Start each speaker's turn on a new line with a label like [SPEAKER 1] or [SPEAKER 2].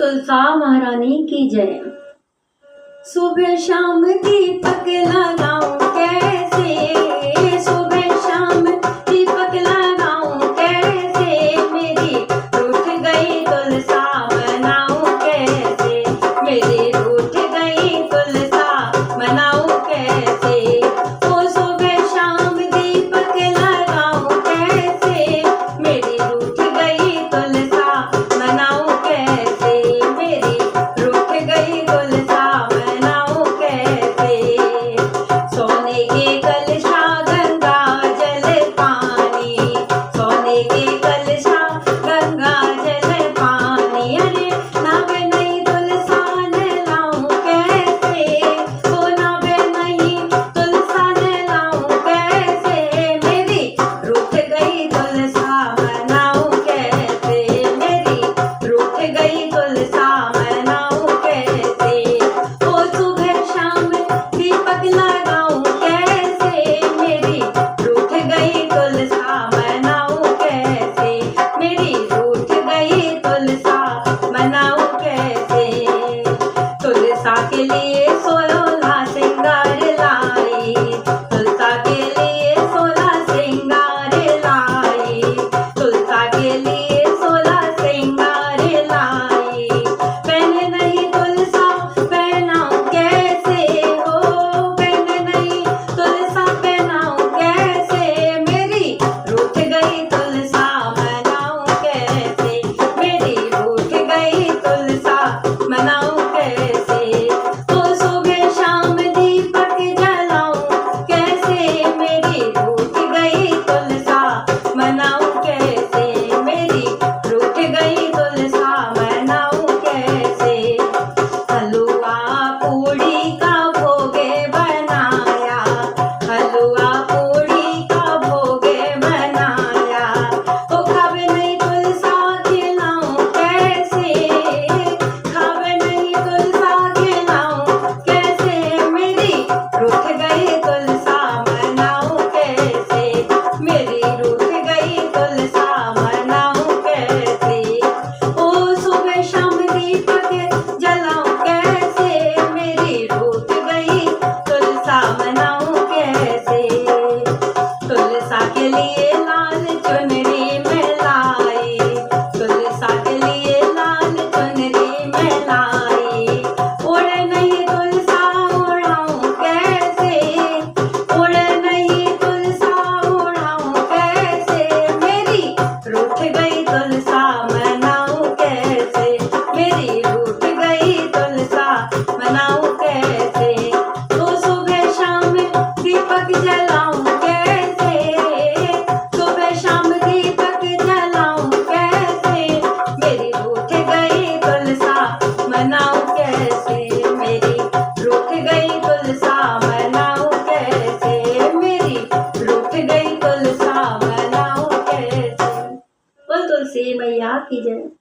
[SPEAKER 1] तुलसा महारानी की जय। सुबह शाम दीपक लगाऊं कैसे, सुबह शाम दीपक लगाऊं कैसे, मेरी रूठ गई तुलसा मनाऊं कैसे, मेरी रूठ गई तुलसा मनाऊं कैसे। ओ सुबह शाम दीपक लगाऊं कैसे, मेरी रूठ गई तुलसा मनाऊं कैसे, मेरी रूठ गई तुलसा मनाऊं कैसे। सोने के कलशा गंगा जल पानी, सोने के कलशा गंगा जल पानी, अरे नावे नहीं तुलसा नहलाऊं कैसे, ओ नावे नहीं तुलसा नहलाऊं कैसे, मेरी रूठ गई तुलसा मनाऊं कैसे, मेरी रूठ गई तुलसा मनाऊं कैसे। ओ सुबह शाम दीपक लगाऊं कैसे, मेरी रूठ गई तुलसा मनाऊं कैसे, मेरी रूठ गई तुलसा मनाऊं कैसे। तुलसा के लिए 16 श्रृंगार लाई, तुलसा के लिए 16 श्रृंगार लाई, तुलसा के लिए 16 श्रृंगार लाई। पहने नहीं तुलसा पहनाऊं कैसे, हो पहने नहीं तुलसा पहनाऊं कैसे, मेरी रूठ गई तुलसा मनाऊं कैसे, मेरी रूठ गई तुलसा मनाऊं कैसे। ओ सुबह शाम दीपक जलाऊं कैसे, मेरी रूठ गई तुलसा मनाऊं कैसे, मेरी रूठ गई तुलसा मनाऊं कैसे। हलवा पूड़ी का भोगे बनाया, हलवा पूड़ी का भोगे बनाया, ओ खावे नहीं तुलसा खिलाऊं कैसे, खावे नहीं तुलसा खिलाऊं कैसे, मेरी रूठ गई तुलसा मनाऊं कैसे, मेरी रूठ गई तुलसा मनाऊं कैसे। ओ सुबह शाम दीपक जलाऊं कैसे, मेरी रूठ गई तुलसा मनाऊं कैसे। तुलसा के लिए लाल चुनरी मैं लाई, तुलसा के लिए लाल चुनरी मैं लाई, उड़े नहीं तुलसा उड़ाऊं कैसे, उड़े नहीं तुलसा उड़ाऊं कैसे, मेरी रूठ गई तुलसा मनाऊं कैसे, मेरी रूठ गई तुलसा मनाऊं कैसे। तो सुबह शाम दीपक जलाऊं कैसे, सुबह शाम दीपक जलाऊं कैसे, मेरी रूठ गई तुलसा मनाऊं कैसे, मेरी रूठ गई तुलसा मनाऊं कैसे, मेरी रूठ गई तुलसा मनाऊं कैसे। बोल तुलसी मैया की जय।